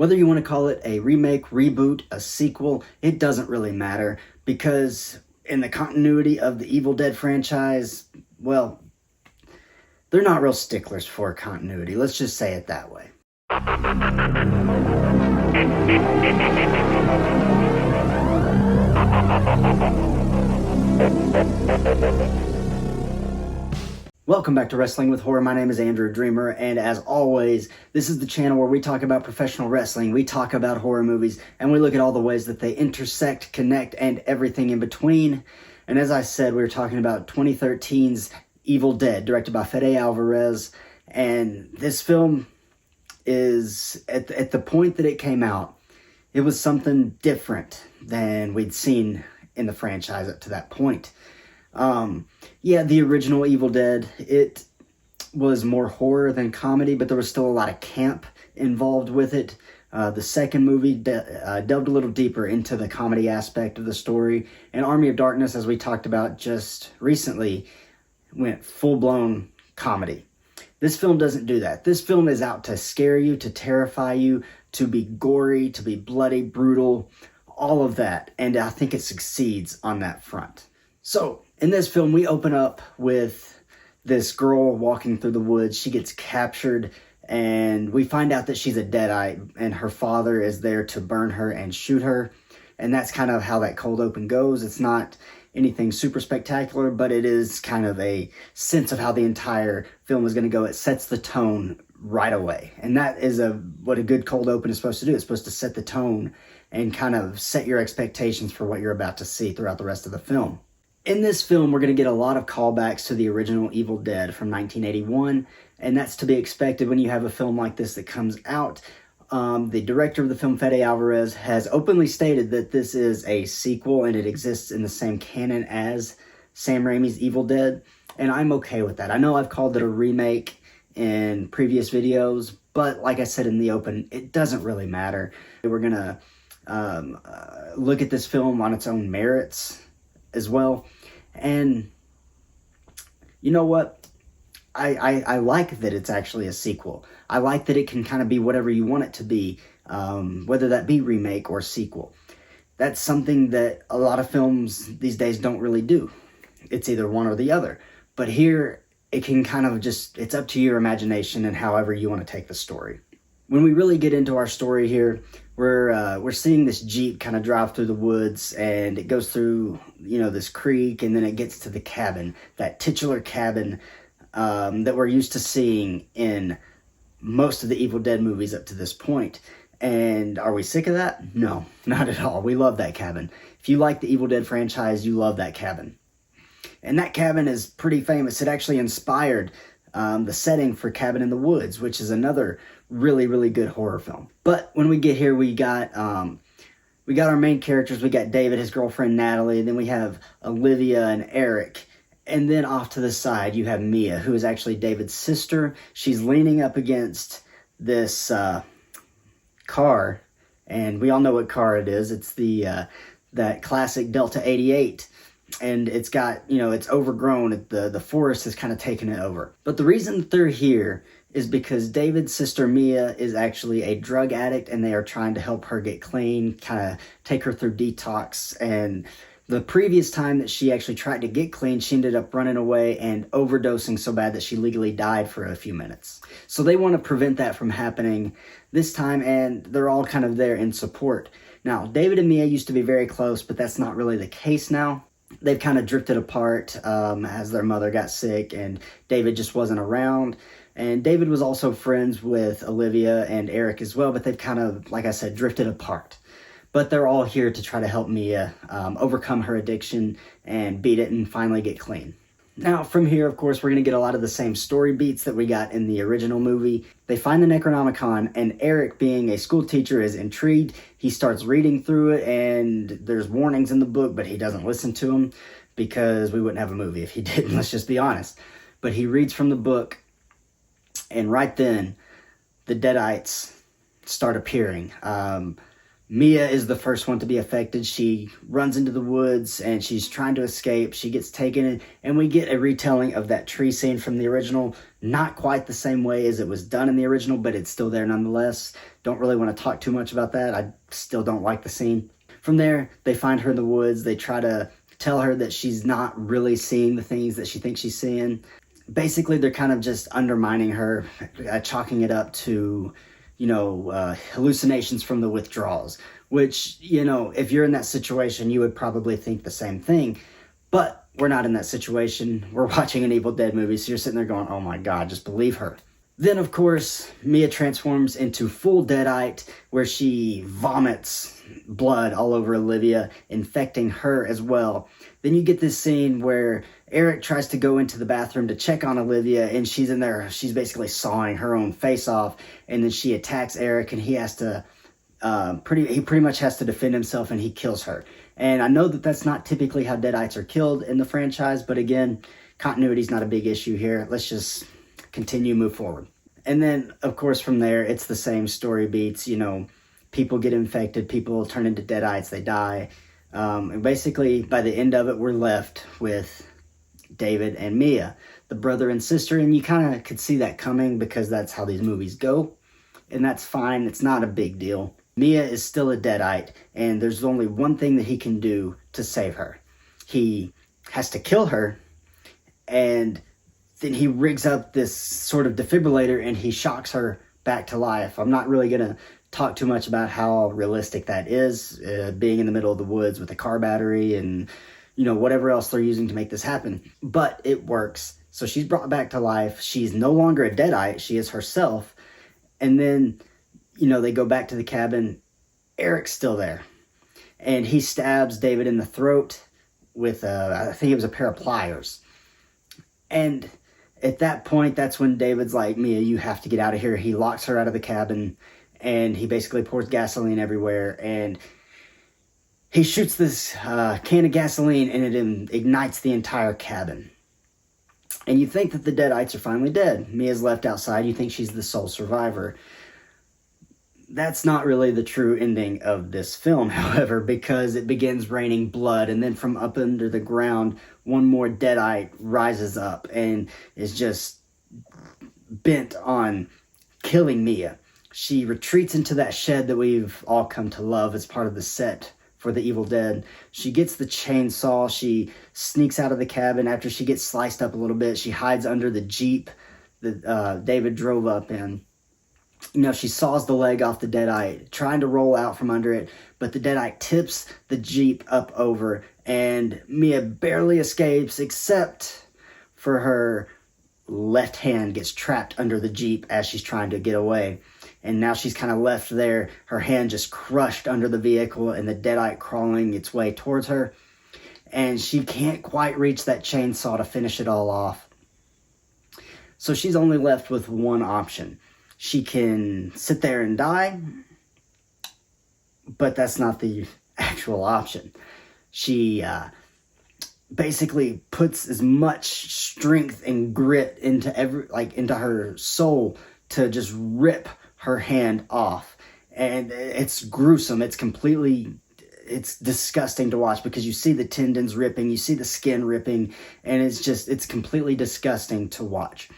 Whether you want to call it a remake, reboot, a sequel, it doesn't really matter, because in the continuity of the Evil Dead franchise, well, they're not real sticklers for continuity. Let's just say it that way. Welcome back to Wrestling with Horror. My name is Andrew Dreamer, and as always, this is the channel where we talk about professional wrestling, we talk about horror movies, and we look at all the ways that they intersect, connect, and everything in between. And as I said, we were talking about 2013's Evil Dead, directed by Fede Alvarez, and this film is, at the point that it came out, it was something different than we'd seen in the franchise up to that point. Yeah, the original Evil Dead, it was more horror than comedy, but there was still a lot of camp involved with it. The second movie delved a little deeper into the comedy aspect of the story, and Army of Darkness, as we talked about just recently, went full-blown comedy. This film doesn't do that. This film is out to scare you, to terrify you, to be gory, to be bloody, brutal, all of that, and I think it succeeds on that front. So, in this film, we open up with this girl walking through the woods. She gets captured, and we find out that she's a deadite, and her father is there to burn her and shoot her. And that's kind of how that cold open goes. It's not anything super spectacular, but it is kind of a sense of how the entire film is going to go. It sets the tone right away. And that is what a good cold open is supposed to do. It's supposed to set the tone and kind of set your expectations for what you're about to see throughout the rest of the film. In this film, we're going to get a lot of callbacks to the original Evil Dead from 1981, and that's to be expected when you have a film like this that comes out. The director of the film, Fede Alvarez, has openly stated that this is a sequel and it exists in the same canon as Sam Raimi's Evil Dead, and I'm okay with that. I know I've called it a remake in previous videos, but like I said in the open, it doesn't really matter. We're going to look at this film on its own merits as well. And you know what? I like that it's actually a sequel. I like that it can kind of be whatever you want it to be, whether that be remake or sequel. That's something that a lot of films these days don't really do. It's either one or the other. But here, it can kind of just, it's up to your imagination and however you want to take the story. When we really get into our story here, we're seeing this Jeep kind of drive through the woods, and it goes through, this creek, and then it gets to the cabin, that titular cabin that we're used to seeing in most of the Evil Dead movies up to this point. And are we sick of that? No, not at all. We love that cabin. If you like the Evil Dead franchise, you love that cabin. And that cabin is pretty famous. It actually inspired the setting for Cabin in the Woods, which is another really, really good horror film. But when we get here, we got our main characters. We got David, his girlfriend Natalie, and then we have Olivia and Eric. And then off to the side, you have Mia, who is actually David's sister. She's leaning up against this car, and we all know what car it is. It's that classic Delta 88. And it's got, it's overgrown. The forest has kind of taken it over. But the reason that they're here is because David's sister Mia is actually a drug addict, and they are trying to help her get clean, kind of take her through detox. And the previous time that she actually tried to get clean, she ended up running away and overdosing so bad that she legally died for a few minutes. So they want to prevent that from happening this time, and they're all kind of there in support. Now, David and Mia used to be very close, but that's not really the case now. They've kind of drifted apart as their mother got sick, and David just wasn't around. And David was also friends with Olivia and Eric as well, but they've kind of, like I said, drifted apart. But they're all here to try to help Mia overcome her addiction and beat it and finally get clean. Now, from here, of course, we're going to get a lot of the same story beats that we got in the original movie. They find the Necronomicon, and Eric, being a school teacher, is intrigued. He starts reading through it, and there's warnings in the book, but he doesn't listen to them because we wouldn't have a movie if he didn't, let's just be honest. But he reads from the book, and right then, the Deadites start appearing. Mia is the first one to be affected. She runs into the woods and she's trying to escape. She gets taken in, and we get a retelling of that tree scene from the original. Not quite the same way as it was done in the original, but it's still there nonetheless. Don't really want to talk too much about that. I still don't like the scene. From there, they find her in the woods. They try to tell her that she's not really seeing the things that she thinks she's seeing. Basically, they're kind of just undermining her, chalking it up to hallucinations from the withdrawals, which, if you're in that situation, you would probably think the same thing. But we're not in that situation. We're watching an Evil Dead movie, so you're sitting there going, oh my God, just believe her. Then, of course, Mia transforms into full Deadite, where she vomits blood all over Olivia, infecting her as well. Then you get this scene where Eric tries to go into the bathroom to check on Olivia, and she's in there. She's basically sawing her own face off, and then she attacks Eric, and he has to pretty much has to defend himself, and he kills her. And I know that that's not typically how Deadites are killed in the franchise, but again, continuity's not a big issue here. Let's just continue, move forward. And then, of course, from there, it's the same story beats. People get infected, people turn into Deadites, they die. And basically, by the end of it, we're left with David and Mia, the brother and sister, and you kind of could see that coming because that's how these movies go, and that's fine. It's not a big deal. Mia is still a Deadite, and there's only one thing that he can do to save her. He has to kill her, and then he rigs up this sort of defibrillator, and he shocks her back to life. I'm not really going to talk too much about how realistic that is, being in the middle of the woods with a car battery and whatever else they're using to make this happen. But it works. So she's brought back to life. She's no longer a Deadite. She is herself. And then, they go back to the cabin. Eric's still there. And he stabs David in the throat with, I think it was a pair of pliers. And at that point, that's when David's like, Mia, you have to get out of here. He locks her out of the cabin, and he basically pours gasoline everywhere. And he shoots this can of gasoline, and it ignites the entire cabin. And you think that the Deadites are finally dead. Mia's left outside. You think she's the sole survivor. That's not really the true ending of this film, however, because it begins raining blood, and then from up under the ground, one more Deadite rises up and is just bent on killing Mia. She retreats into that shed that we've all come to love as part of the set for the Evil Dead. She gets the chainsaw. She sneaks out of the cabin after she gets sliced up a little bit. She hides under the Jeep that David drove up in. She saws the leg off the Deadite, trying to roll out from under it, but the Deadite tips the Jeep up over, and Mia barely escapes, except for her left hand gets trapped under the Jeep as she's trying to get away. And now she's kind of left there, her hand just crushed under the vehicle, and the Deadite crawling its way towards her. And she can't quite reach that chainsaw to finish it all off. So she's only left with one option. She can sit there and die, but that's not the actual option. She basically puts as much strength and grit into into her soul to just rip her hand off. And it's gruesome. It's disgusting to watch because you see the tendons ripping, you see the skin ripping, and it's completely disgusting to watch.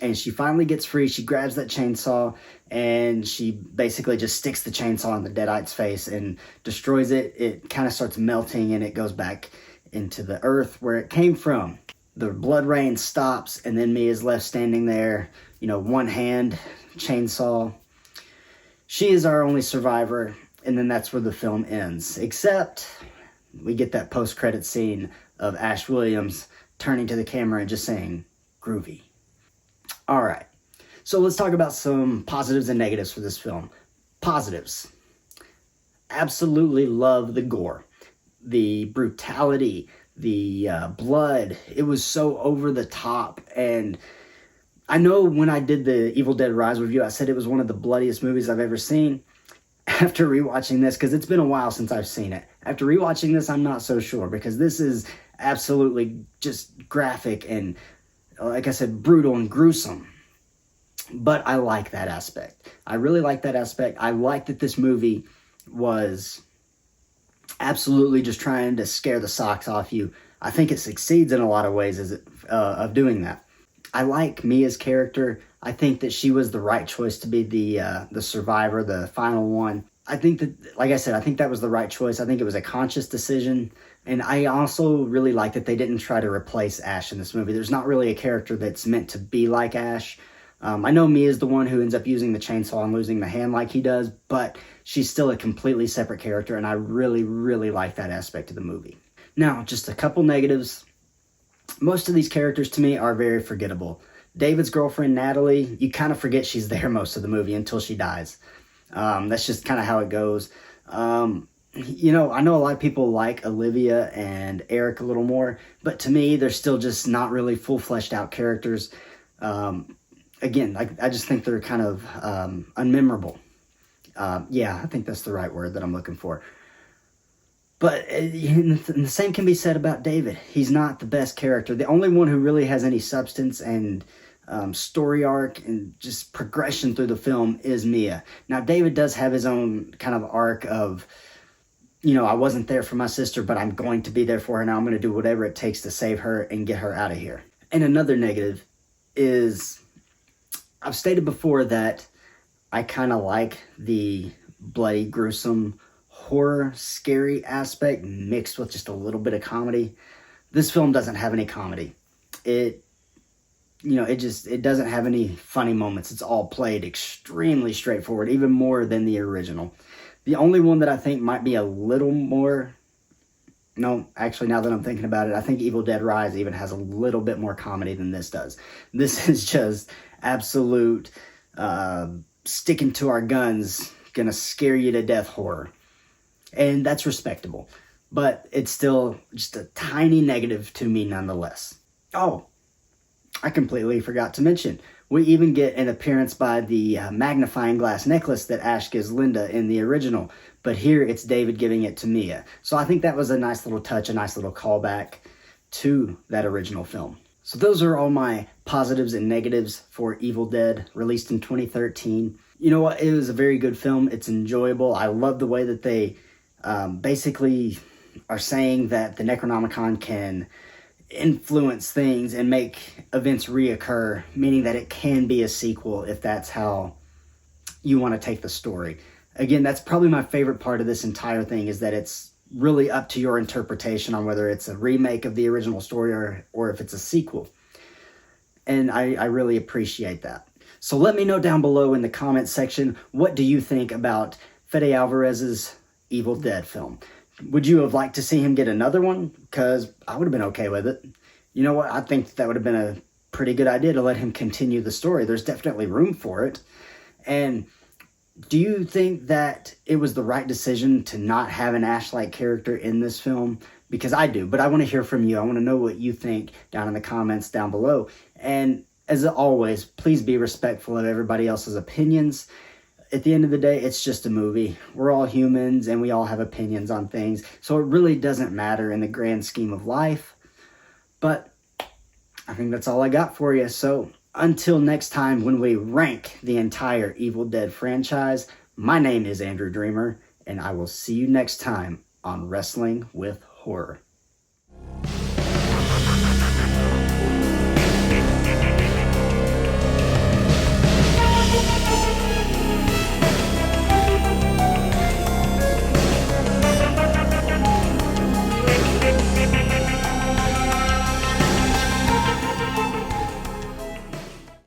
And she finally gets free. She grabs that chainsaw, and she basically just sticks the chainsaw in the Deadite's face and destroys it. It kind of starts melting, and it goes back into the earth where it came from. The blood rain stops, and then Mia's left standing there, one hand, chainsaw. She is our only survivor, and then that's where the film ends. Except we get that post-credit scene of Ash Williams turning to the camera and just saying, groovy. All right, so let's talk about some positives and negatives for this film. Positives. Absolutely love the gore. The brutality, the blood. It was so over the top. And I know when I did the Evil Dead Rise review, I said it was one of the bloodiest movies I've ever seen. After rewatching this, because it's been a while since I've seen it. After rewatching this, I'm not so sure, because this is absolutely just graphic and, like I said, brutal and gruesome. But I like that aspect. I really like that aspect. I like that this movie was absolutely just trying to scare the socks off you. I think it succeeds in a lot of ways of doing that. I like Mia's character. I think that she was the right choice to be the survivor, the final one. I think that, like I said, I think that was the right choice. I think it was a conscious decision. And I also really like that they didn't try to replace Ash in this movie. There's not really a character that's meant to be like Ash. I know Mia's the one who ends up using the chainsaw and losing the hand like he does, but she's still a completely separate character, and I really, really like that aspect of the movie. Now, just a couple negatives. Most of these characters to me are very forgettable. David's girlfriend, Natalie, you kind of forget she's there most of the movie until she dies. That's just kind of how it goes. I know a lot of people like Olivia and Eric a little more, but to me, they're still just not really full fleshed out characters. Again, I just think they're kind of unmemorable. I think that's the right word that I'm looking for. But the same can be said about David. He's not the best character. The only one who really has any substance and story arc and just progression through the film is Mia. Now, David does have his own kind of arc of, I wasn't there for my sister, but I'm going to be there for her now. I'm going to do whatever it takes to save her and get her out of here. And another negative is, I've stated before that I kind of like the bloody, gruesome, horror, scary aspect mixed with just a little bit of comedy. This film doesn't have any comedy. It doesn't have any funny moments. It's all played extremely straightforward, even more than the original. The only one that I think might be a little more, no, actually, now that I'm thinking about it, I think Evil Dead Rise even has a little bit more comedy than this does. This is just absolute sticking to our guns, gonna scare you to death horror. And that's respectable. But it's still just a tiny negative to me nonetheless. Oh, I completely forgot to mention, we even get an appearance by the magnifying glass necklace that Ash gives Linda in the original. But here it's David giving it to Mia. So I think that was a nice little touch, a nice little callback to that original film. So those are all my positives and negatives for Evil Dead, released in 2013. You know what? It was a very good film. It's enjoyable. I love the way that they basically are saying that the Necronomicon can influence things and make events reoccur, meaning that it can be a sequel if that's how you want to take the story. Again, that's probably my favorite part of this entire thing, is that it's really up to your interpretation on whether it's a remake of the original story or if it's a sequel. And I really appreciate that. So let me know down below in the comments section, what do you think about Fede Alvarez's Evil Dead film? Would you have liked to see him get another one? Because I would have been okay with it. You know what? I think that would have been a pretty good idea to let him continue the story. There's definitely room for it. And do you think that it was the right decision to not have an Ash-like character in this film? Because I do, but I want to hear from you. I want to know what you think down in the comments down below. And as always, please be respectful of everybody else's opinions. At the end of the day, it's just a movie. We're all humans and we all have opinions on things. So it really doesn't matter in the grand scheme of life. But I think that's all I got for you. So until next time, when we rank the entire Evil Dead franchise, my name is Andrew Dreamer, and I will see you next time on Wrestling with Horror.